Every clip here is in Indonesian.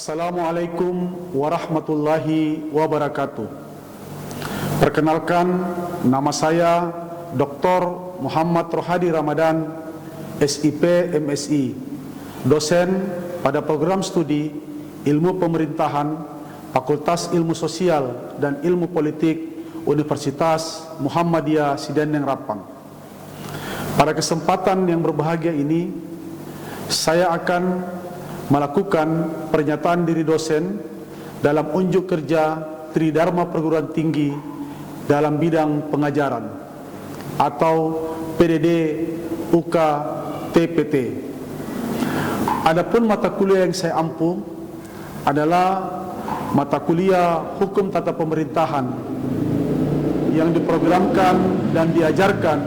Assalamualaikum warahmatullahi wabarakatuh. Perkenalkan, nama saya Dr. Muhammad Rohadi Ramadan, SIP MSI, dosen pada program studi Ilmu Pemerintahan, Fakultas Ilmu Sosial dan Ilmu Politik Universitas Muhammadiyah Sideneng Rapang. Pada kesempatan yang berbahagia ini, saya akan melakukan pernyataan diri dosen dalam unjuk kerja Tridharma Perguruan Tinggi dalam bidang pengajaran atau PDD UK TPT. Adapun mata kuliah yang saya ampu adalah mata kuliah Hukum Tata Pemerintahan yang diprogramkan dan diajarkan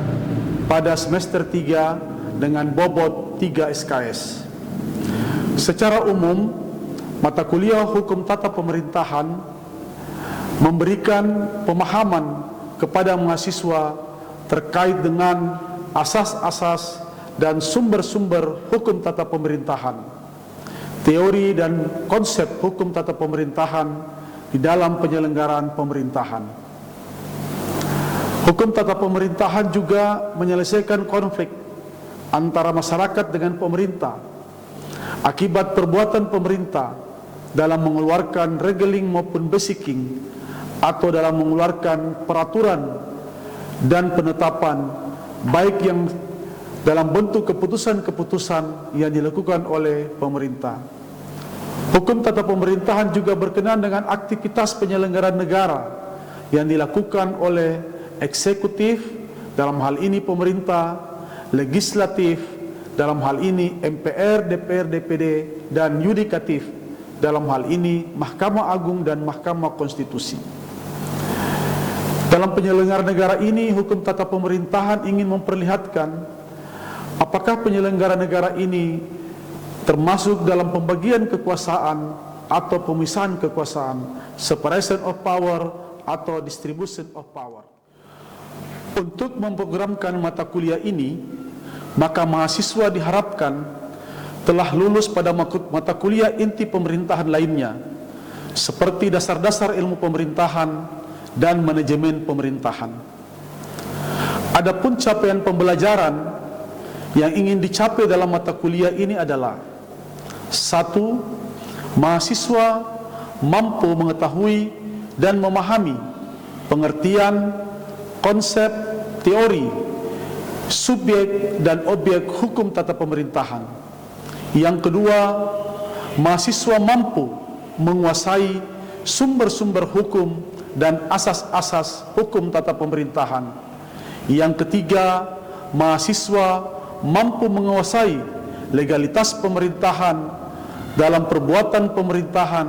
pada semester 3 dengan bobot 3 SKS. Secara umum, mata kuliah Hukum Tata Pemerintahan memberikan pemahaman kepada mahasiswa terkait dengan asas-asas dan sumber-sumber hukum tata pemerintahan, teori dan konsep hukum tata pemerintahan di dalam penyelenggaraan pemerintahan. Hukum tata pemerintahan juga menyelesaikan konflik antara masyarakat dengan pemerintah akibat perbuatan pemerintah dalam mengeluarkan regeling maupun basiking atau dalam mengeluarkan peraturan dan penetapan, baik yang dalam bentuk keputusan-keputusan yang dilakukan oleh pemerintah. Hukum tata pemerintahan juga berkenaan dengan aktivitas penyelenggaraan negara yang dilakukan oleh eksekutif, dalam hal ini pemerintah, legislatif, dalam hal ini MPR, DPR, DPD, dan yudikatif, dalam hal ini Mahkamah Agung dan Mahkamah Konstitusi. Dalam penyelenggaraan negara ini, hukum tata pemerintahan ingin memperlihatkan apakah penyelenggara negara ini termasuk dalam pembagian kekuasaan atau pemisahan kekuasaan, separation of power atau distribution of power. Untuk memprogramkan mata kuliah ini, maka mahasiswa diharapkan telah lulus pada mata kuliah inti pemerintahan lainnya, seperti dasar-dasar ilmu pemerintahan dan manajemen pemerintahan. Adapun capaian pembelajaran yang ingin dicapai dalam mata kuliah ini adalah: 1. Mahasiswa mampu mengetahui dan memahami pengertian, konsep, teori, subjek dan objek hukum tata pemerintahan. Yang kedua, mahasiswa mampu menguasai sumber-sumber hukum dan asas-asas hukum tata pemerintahan. Yang ketiga, mahasiswa mampu menguasai legalitas pemerintahan dalam perbuatan pemerintahan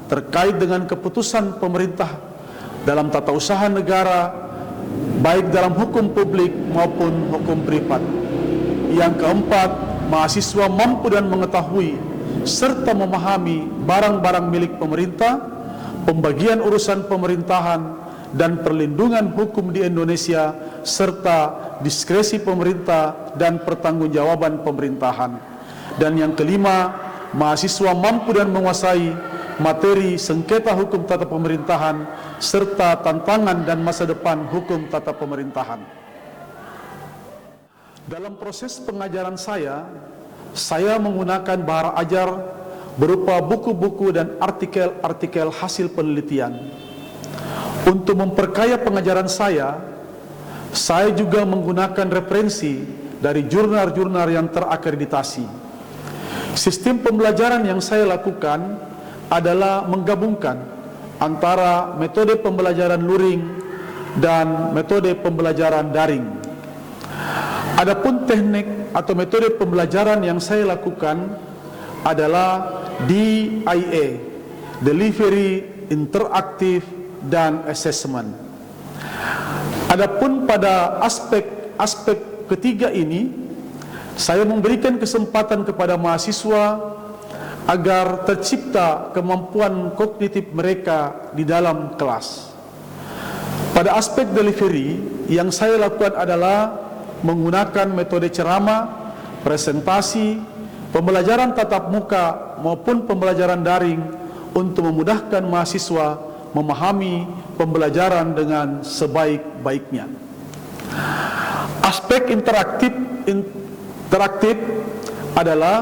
terkait dengan keputusan pemerintah dalam tata usaha negara, baik dalam hukum publik maupun hukum privat. Yang keempat, mahasiswa mampu dan mengetahui serta memahami barang-barang milik pemerintah, pembagian urusan pemerintahan, dan perlindungan hukum di Indonesia, serta diskresi pemerintah dan pertanggungjawaban pemerintahan. Dan yang kelima, mahasiswa mampu dan menguasai materi sengketa hukum tata pemerintahan serta tantangan dan masa depan hukum tata pemerintahan. Dalam proses pengajaran saya menggunakan bahasa ajar berupa buku-buku dan artikel-artikel hasil penelitian. Untuk memperkaya pengajaran saya juga menggunakan referensi dari jurnal-jurnal yang terakreditasi. Sistem pembelajaran yang saya lakukan adalah menggabungkan antara metode pembelajaran luring dan metode pembelajaran daring. Adapun teknik atau metode pembelajaran yang saya lakukan adalah DIA, Delivery, Interaktif, dan Assessment. Adapun pada aspek ketiga ini, saya memberikan kesempatan kepada mahasiswa agar tercipta kemampuan kognitif mereka di dalam kelas. Pada aspek delivery, yang saya lakukan adalah menggunakan metode ceramah, presentasi, pembelajaran tatap muka maupun pembelajaran daring untuk memudahkan mahasiswa memahami pembelajaran dengan sebaik-baiknya. Aspek interaktif adalah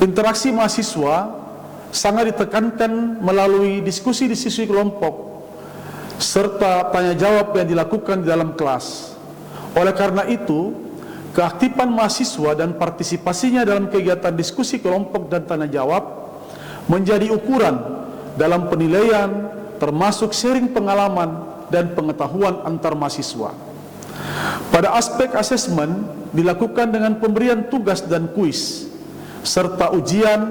interaksi mahasiswa sangat ditekankan melalui diskusi-diskusi kelompok serta tanya jawab yang dilakukan di dalam kelas. Oleh karena itu, keaktifan mahasiswa dan partisipasinya dalam kegiatan diskusi kelompok dan tanya jawab menjadi ukuran dalam penilaian, termasuk sharing pengalaman dan pengetahuan antar mahasiswa. Pada aspek asesmen dilakukan dengan pemberian tugas dan kuis serta ujian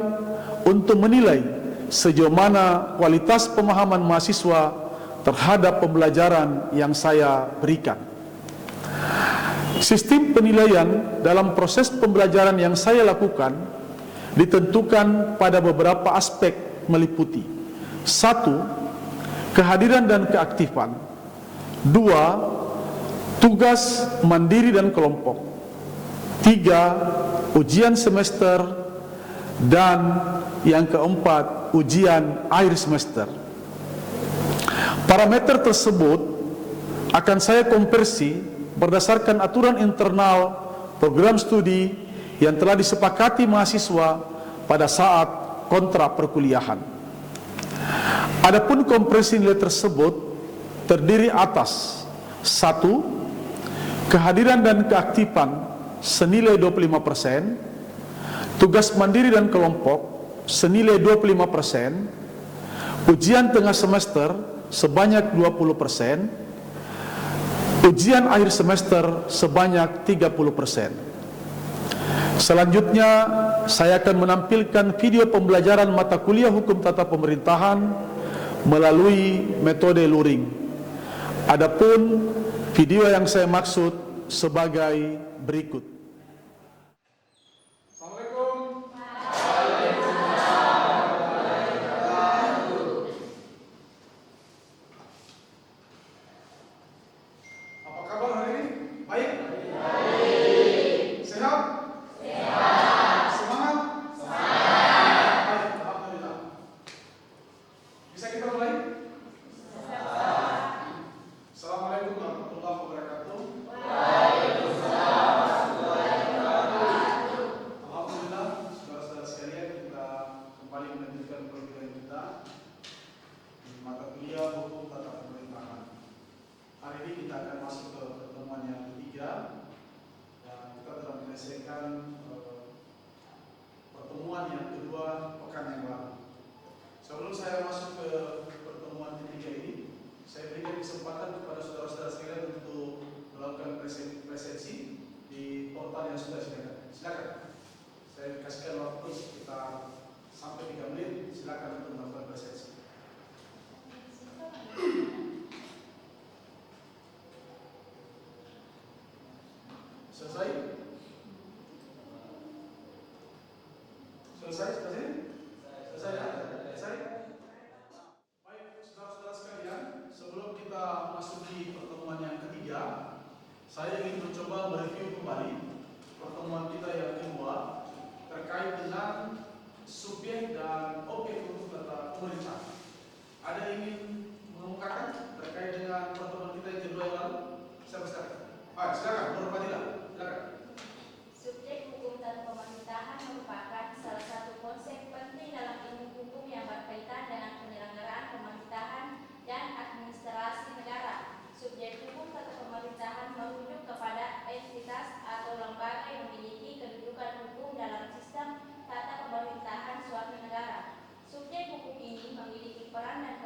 untuk menilai sejauh mana kualitas pemahaman mahasiswa terhadap pembelajaran yang saya berikan. Sistem penilaian dalam proses pembelajaran yang saya lakukan ditentukan pada beberapa aspek meliputi: 1. Kehadiran dan keaktifan. 2. Tugas mandiri dan kelompok. 3. Ujian semester. Dan yang keempat, ujian akhir semester. Parameter tersebut akan saya konversi berdasarkan aturan internal program studi yang telah disepakati mahasiswa pada saat kontrak perkuliahan. Adapun konversi nilai tersebut terdiri atas: 1. Kehadiran dan keaktifan senilai 25%, tugas mandiri dan kelompok senilai 25%, ujian tengah semester sebanyak 20%, ujian akhir semester sebanyak 30%. Selanjutnya, saya akan menampilkan video pembelajaran mata kuliah Hukum Tata Pemerintahan melalui metode luring. Adapun video yang saya maksud sebagai berikut. Pertemuan yang kedua pekan yang lalu. Sebelum saya masuk ke pertemuan ketiga ini, saya berikan kesempatan kepada saudara-saudara sekalian untuk melakukan presensi di portal yang sudah disediakan. Silakan. Saya kasihkan waktu sekitar sampai 3 menit. Silakan untuk melakukan presensi. Selesai? Selesai ya? Selesai? Baik, saudara-saudara sekalian, sebelum kita masuk di pertemuan yang ketiga, saya ingin mencoba mereview kembali pertemuan kita yang kedua terkait dengan subjek dan objek hukum tata pemerintahan. Ada yang ingin mengemukakan terkait dengan pertemuan kita yang kedua yang lalu? Silakan, Nur Fadilah, silakan. Subjek hukum tata pemerintahan merupakan salah satu konsep penting dalam ilmu hukum yang berkaitan dengan penyelenggaraan pemerintahan dan administrasi negara. Subjek hukum tata pemerintahan merujuk kepada entitas atau lembaga yang memiliki kedudukan hukum dalam sistem tata pemerintahan suatu negara. Subjek hukum ini memiliki peran dan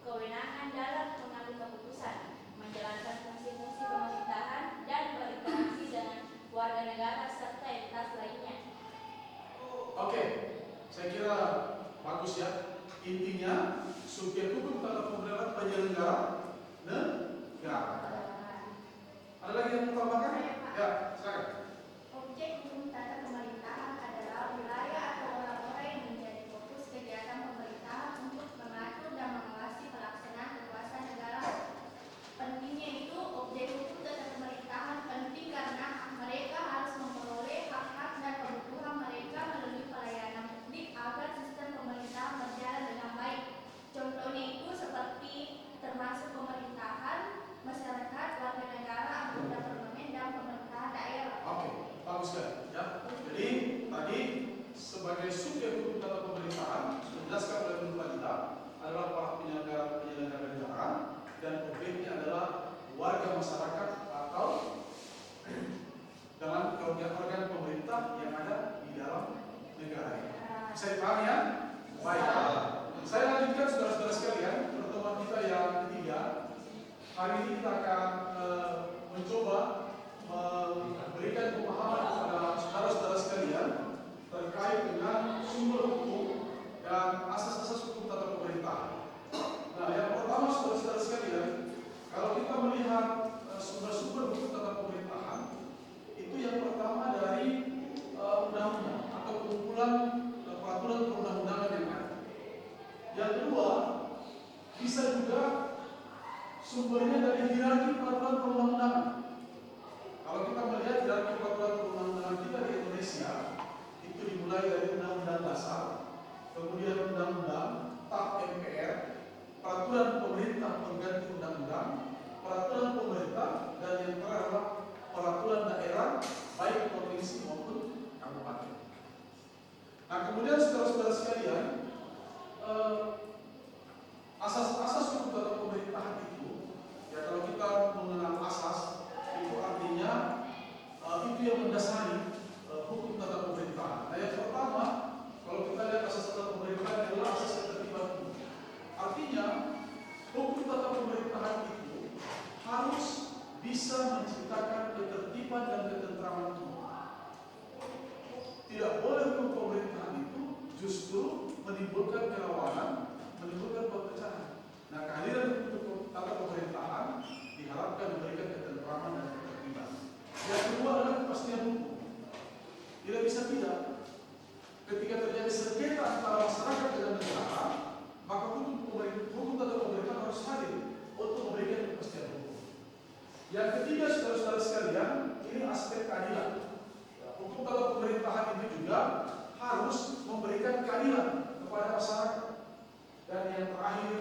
kewenangan dalam mengambil keputusan, menjalankan fungsi-fungsi pemerintahan, dan berinteraksi dengan warga negara serta entitas lainnya. Oke, saya kira bagus ya. Intinya subjek hukum tata pemerintahan penyelenggara negara. Ada lagi yang mau tambahkan? Ya, silakan. Objek hukum tata pemerintahan adalah wilayah atau orang-orang yang menjadi fokus kegiatan pemerintahan untuk mengatur dan mengawasi pelaksanaan kekuasaan negara. Pentingnya itu, objek hukum tata pemerintahan penting karena mereka harus memperoleh hak-hak dan kebutuhan mereka melalui pelayanan publik agar sistem pemerintahan berjalan dengan baik. sekalian, ya. Jadi tadi sebagai subjek hukum tata pemerintahan sudah dijelaskan oleh Menurut Adita adalah para penyelenggara negara dan objeknya adalah warga masyarakat atau dengan organ-organ pemerintah yang ada di dalam negara ini. Bisa dipahami ya? Baik. Saya lanjutkan saudara-saudara sekalian pertemuan kita yang ketiga. Hari ini kita akan mencoba memberikan pemahaman kepada saudara-saudara sekalian terkait dengan sumber hukum dan asas-asas hukum tata pemerintahan. Nah, yang pertama saudara-saudara sekalian, kalau kita melihat sumber-sumber hukum tata pemerintahan, itu yang pertama dari undang-undang atau kumpulan peraturan perundang-undangan yang ada. Yang kedua, bisa juga sumbernya dari hierarki peraturan perundang-undangan. Kalau kita melihat hierarki peraturan perundang-undangan kita di Indonesia, itu dimulai dari Undang-Undang Dasar, kemudian Undang-Undang, TAP MPR, peraturan pemerintah pengganti undang-undang, peraturan pemerintah, dan yang terakhir adalah peraturan daerah, baik provinsi maupun kabupaten. Nah, kemudian saudara-saudara sekalian, asas-asas hukum tata pemerintahan itu, ya kalau kita mengenal asas, itu artinya itu yang mendasari hukum tata pemerintahan. Nah, yang pertama, kalau kita lihat asas tata pemerintahan adalah asas ketertiban umum. Artinya, hukum tata pemerintahan itu harus bisa menciptakan ketertiban dan ketentraman umum. Tidak boleh hukum pemerintahan itu justru menimbulkan kerawanan, menimbulkan perpecahan. Nah, kehadiran hukum tata pemerintahan diharapkan memberikan ketentraman dan ketertiban. Yang kedua adalah kepastian hukum. Tidak bisa tidak. Ketika terjadi sengketa antara masyarakat dengan negara, maka hukum tata pemerintahan harus hadir untuk memberikan kepastian hukum. Yang ketiga, saudara-saudara sekalian, ini aspek keadilan. Hukum tata pemerintahan ini juga harus memberikan keadilan kepada masyarakat. Dan yang terakhir,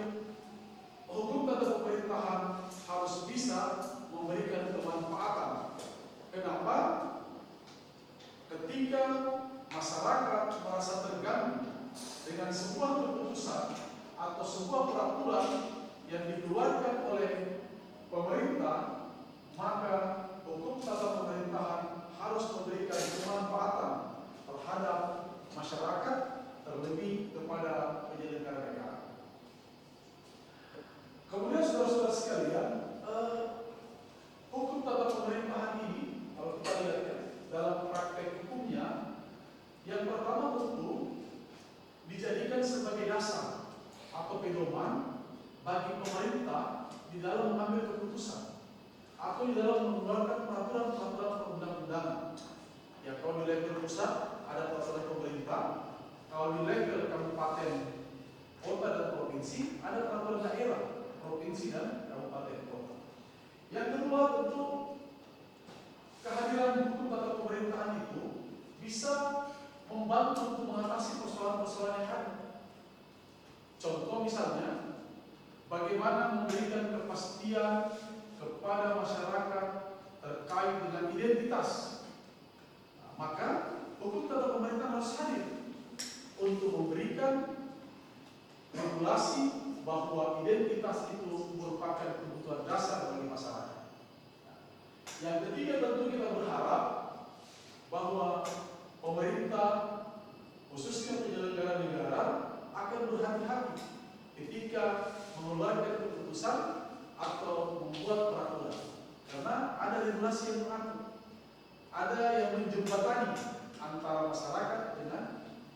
hukum tata pemerintahan harus bisa memberikan kemanfaatan. Kenapa? Ketika masyarakat merasa terganggu dengan sebuah keputusan atau sebuah peraturan yang dikeluarkan oleh pemerintah, maka hukum tata pemerintahan harus memberikan kemanfaatan terhadap masyarakat, terlebih kepada penyelenggara negara. Kemudian saudara-saudara sekalian, hukum tata pemerintahan ini, kalau kita lihat ya, dalam praktek hukumnya, yang pertama tentu dijadikan sebagai dasar atau pedoman bagi pemerintah di dalam mengambil keputusan atau di dalam mengeluarkan peraturan-peraturan perundang-undangan. Ya, kalau di level pusat ada peraturan pemerintah, kalau di level kabupaten, kota dan provinsi ada peraturan daerah, provinsi dan kabupaten kota. Yang kedua tentu kehadiran hukum tata pemerintahan itu bisa membantu untuk mengatasi persoalan-persoalan yang ada. Contoh misalnya, bagaimana memberikan kepastian kepada masyarakat terkait dengan identitas. Nah, maka hukum tata pemerintahan harus hadir untuk memberikan regulasi bahwa identitas itu merupakan kebutuhan dasar bagi masyarakat. Yang ketiga tentu kita berharap bahwa pemerintah, khususnya penyelenggara negara, akan berhati-hati ketika mengeluarkan keputusan atau membuat peraturan, karena ada regulasi yang mengatur, ada yang menjembatani antara masyarakat dengan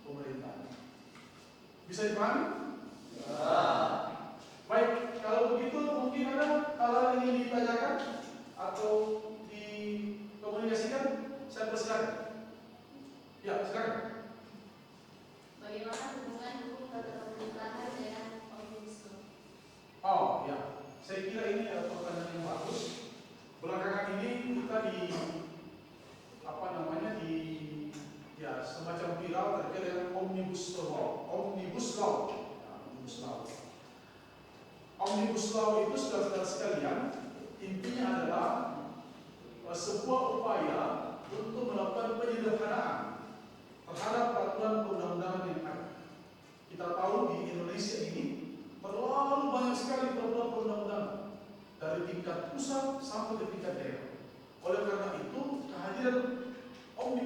pemerintah. Bisa dipahami? Ya. Baik, kalau begitu mungkin ada hal yang ingin ditanyakan atau dikomunikasikan, saya persilakan. Ya, silakan. Bagaimana hubungan hukum tata pemerintahan dengan omnibus law? Oh, ya. Saya kira ini pertanyaan yang bagus. Belakangan ini kita semacam viral terkait dengan omnibus law. Omnibus law. Omnibus law itu, saudara-saudara sekalian, intinya adalah sebuah upaya untuk melakukan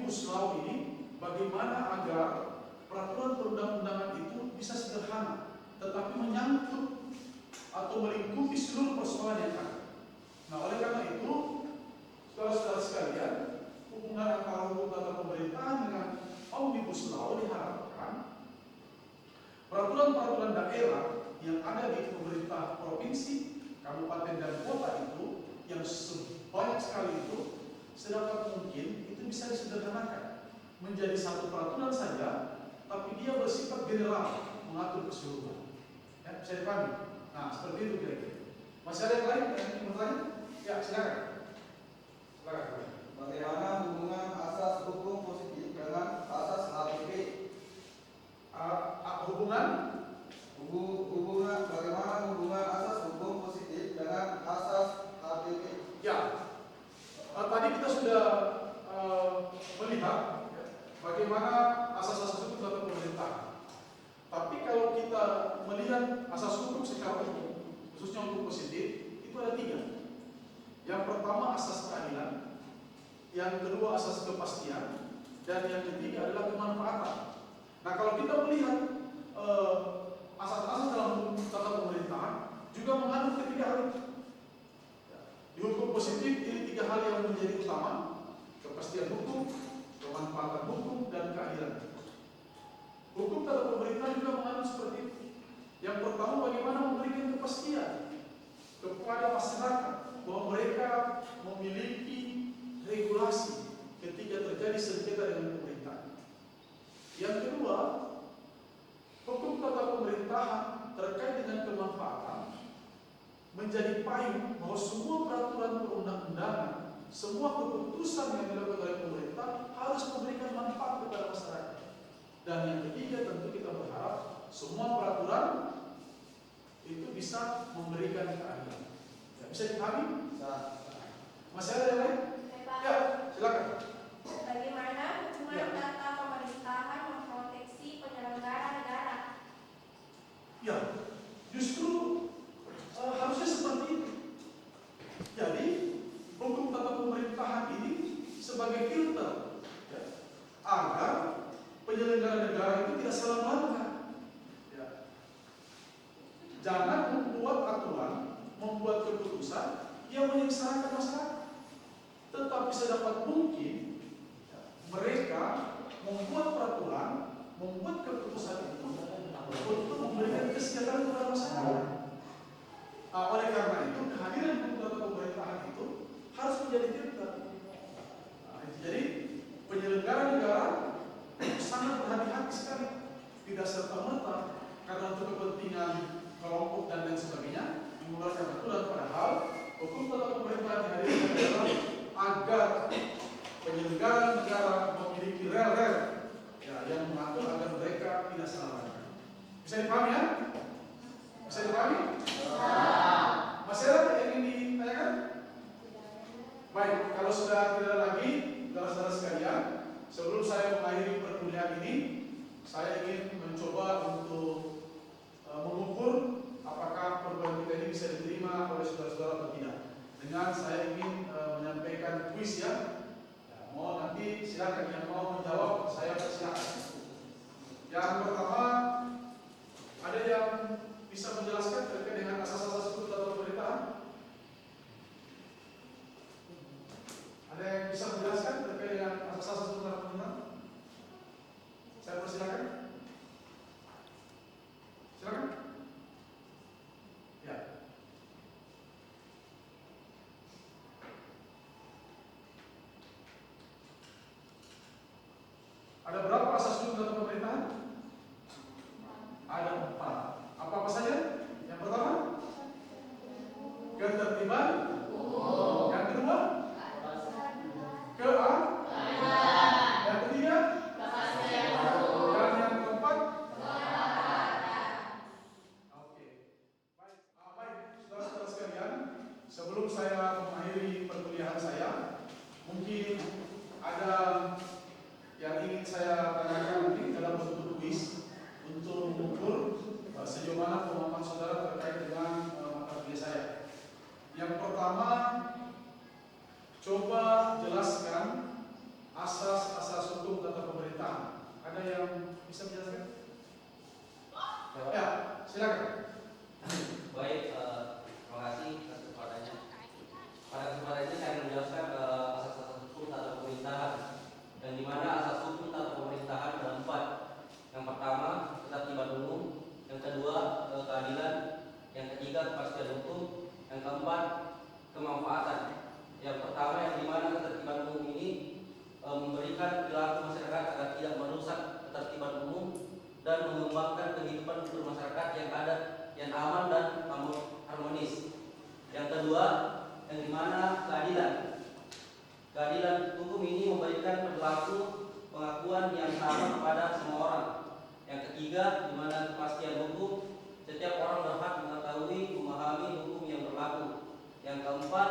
Omnibus Law ini bagaimana agar peraturan perundang-undangan itu bisa sederhana, tetapi menyangkut atau melingkupi seluruh persoalan yang ada. Nah, oleh karena itu, saudara-saudara sekalian, hubungan antara hukum tata pemerintahan dengan Omnibus Law diharapkan peraturan-peraturan daerah yang ada di pemerintah provinsi, kabupaten dan kota itu, yang sebanyak sekali itu, sedapat mungkin itu bisa disederhanakan menjadi satu peraturan saja, tapi dia bersifat general, mengatur keseluruhan. Ya, bisa dipahami? Nah, seperti itu kira-kira. Masih ada yang lain yang ingin bertanya? Ya, silakan. Silakan. Bagaimana hubungan asas hukum positif dengan asas HPP? Bagaimana hubungan asas hukum positif dengan asas HPP? Ya, tadi kita sudah melihat ya, bagaimana asas-asas hukum tata pemerintahan. Tapi kalau kita melihat asas hukum secara umum, khususnya hukum positif, itu ada 3. Yang pertama asas keadilan, yang kedua asas kepastian, dan yang ketiga adalah kemanfaatan. Nah, kalau kita melihat asas-asas dalam hukum tata pemerintahan juga mengandung ketiga hal itu. Di hukum positif ini 3 hal yang menjadi utama: kepastian hukum, kemanfaatan hukum, dan keadilan. Hukum tata pemerintahan juga mengandung seperti itu. Yang pertama, bagaimana memberikan kepastian kepada masyarakat bahwa mereka memiliki regulasi ketika terjadi sengketa dengan pemerintah. Yang kedua, hukum tata pemerintahan terkait dengan kemanfaatan menjadi payung bahwa semua peraturan perundang-undangan, semua keputusan yang dilakukan oleh pemerintah harus memberikan manfaat kepada masyarakat. Dan yang ketiga, tentu kita berharap semua peraturan itu bisa memberikan keadilan. Ya, bisa dipahami? Masih ada yang lain? Ya, silakan. Bagaimana hubungan tata pemerintahan memproteksi penyelenggara negara? Ya, justru harusnya seperti itu. Jadi, hukum tata pemerintahan ini sebagai filter ya, agar penyelenggara negara itu tidak salah langkah. Ya. Jangan membuat aturan, membuat keputusan yang menyengsarakan masyarakat. Tetapi sedapat mungkin ya, mereka membuat peraturan, membuat keputusan itu untuk memberikan kesejahteraan kepada masyarakat. Oleh karena itu, kehadiran hukum tata pemerintahan itu harus menjadi filter. Jadi penyelenggara negara sangat berhati-hati sekali, tidak serta-merta karena untuk kepentingan kelompok dan lain sebagainya mengeluarkan aturan, padahal hukum tata pemerintahan dihadirkan adalah agar penyelenggara negara memiliki rel-rel ya, yang mengatur agar mereka tidak salah langkah. Bisa dipahami ya? Bisa dipahami? Masih ada yang ingin ditanyakan? Baik, kalau sudah tidak ada lagi, saudara-saudara sekalian, sebelum saya mengakhiri perkuliahan ini, saya ingin mencoba untuk mengukur apakah perguruan kita ini bisa diterima oleh saudara-saudara atau tidak. Dengan saya ingin menyampaikan kuis ya. Mau nanti silakan yang mau menjawab, saya persilakan. Yang pertama, ada yang bisa menjelaskan terkait dengan asas-asas hukum tata pemerintahan? Ada yang bisa menjelaskan terkait dengan asas-asas hukum tata pemerintahan? Saya persilakan. Silakan. Ya. Ada berapa asas hukum tata pemerintahan? Ada 4. Apa-apa saja? Yang pertama, ketertiban. Yang kedua, yang ketiga, dan yang keempat. Oke. Baik, saudara-saudara sekalian, sebelum saya mengakhiri perkuliahan saya, mungkin ada yang ingin saya tanyakan nanti dalam bentuk memperjuangkan kehidupan bermasyarakat yang adat, yang aman dan harmonis. Yang kedua, yang dimana keadilan hukum ini memberikan perilaku pengakuan yang sama kepada semua orang. Yang ketiga, dimana kepastian hukum, setiap orang berhak mengetahui, memahami hukum yang berlaku. Yang keempat,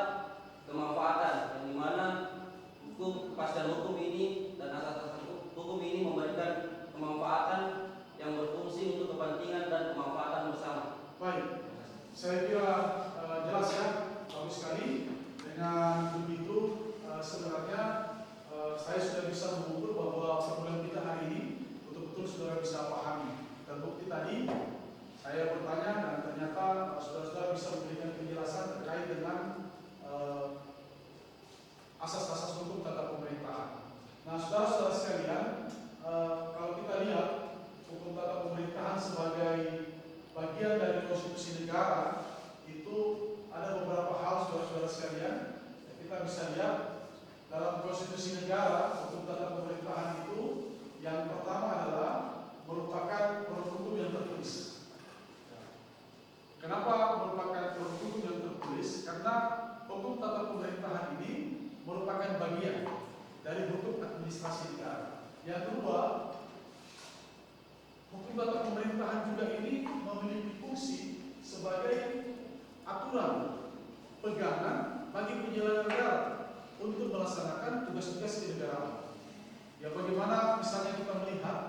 kemanfaatan, yang dimana kepastian hukum ini dan asas hukum ini memberikan kemanfaatan yang berfungsi untuk kepentingan dan kemanfaatan bersama. Baik, saya kira jelas ya, bagus sekali. Dengan begitu sebenarnya saya sudah bisa mengukur bahwa pertemuan kita hari ini betul-betul saudara bisa pahami. Terbukti tadi saya bertanya dan ternyata saudara-saudara bisa memberikan penjelasan terkait dengan asas-asas hukum tata pemerintahan. Nah, saudara-saudara sekalian, kalau kita lihat hukum tata pemerintahan sebagai bagian dari konstitusi negara, itu ada beberapa hal saudara-saudara sekalian. Kita bisa lihat dalam konstitusi negara, hukum tata pemerintahan itu yang pertama adalah merupakan produk hukum yang tertulis. Kenapa merupakan produk hukum yang tertulis? Karena hukum tata pemerintahan ini merupakan bagian dari hukum administrasi negara. Yang kedua, hukum tata pemerintahan juga ini memiliki fungsi sebagai aturan pegangan bagi penyelenggara negara untuk melaksanakan tugas-tugas kenegaraan. Ya, bagaimana misalnya kita melihat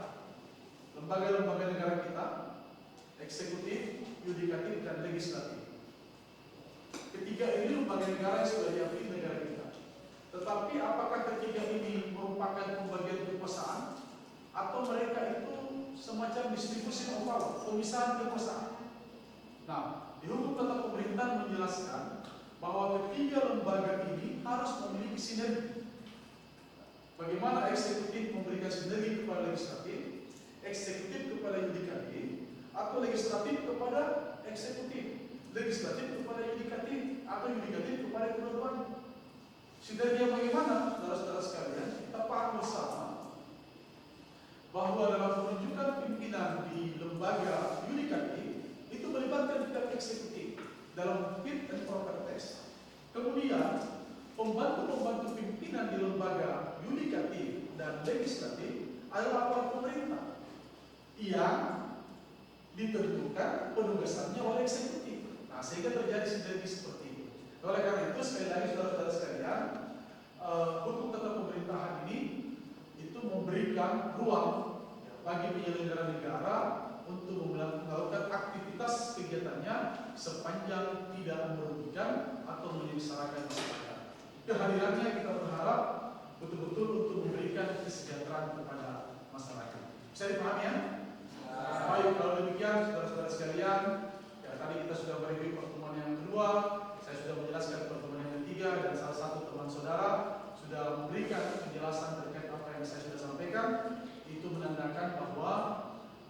lembaga-lembaga negara kita, eksekutif, yudikatif, dan legislatif. Ketiga ini lembaga negara yang sudah diakui negara kita. Tetapi apakah ketiga ini merupakan pembagian kekuasaan atau mereka itu semacam distribusi of power, pemisahan kekuasaan? Nah, di hukum tata pemerintahan menjelaskan bahwa ketiga lembaga ini harus memiliki sinergi. Bagaimana eksekutif memberikan sinergi kepada legislatif, eksekutif kepada yudikatif, atau legislatif kepada eksekutif, legislatif kepada yudikatif, atau yudikatif kepada kedua-duanya. Sinergi bagaimana, saudara-saudara sekalian? Kita paham bersama bahwa dalam penunjukan pimpinan di lembaga yudikatif itu melibatkan pihak eksekutif dalam fit and proper test. Kemudian pembantu-pembantu pimpinan di lembaga yudikatif dan legislatif adalah aparat pemerintah yang ditentukan penugasannya oleh eksekutif. Nah, sehingga terjadi sinergi seperti itu. Oleh karena itu, sekali lagi saudara-saudara sekalian, hukum tata pemerintahan ini itu memberikan ruang bagi penyelenggara negara untuk melakukan aktivitas kegiatannya sepanjang tidak merugikan atau menyengsarakan masyarakat. Kehadirannya kita berharap betul-betul untuk memberikan kesejahteraan kepada masyarakat. Bisa dipahami ya? Baik, kalau demikian saudara-saudara sekalian, ya, tadi kita sudah mereview pertemuan yang kedua, saya sudah menjelaskan pertemuan yang ketiga, dan salah satu teman saudara sudah memberikan penjelasan terkait apa yang saya sudah sampaikan. Itu menandakan bahwa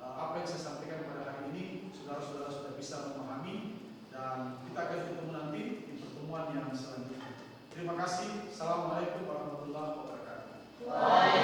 apa yang saya sampaikan pada hari ini saudara-saudara sudah bisa memahami, dan kita akan ketemu nanti di pertemuan yang selanjutnya. Terima kasih. Assalamualaikum warahmatullahi wabarakatuh.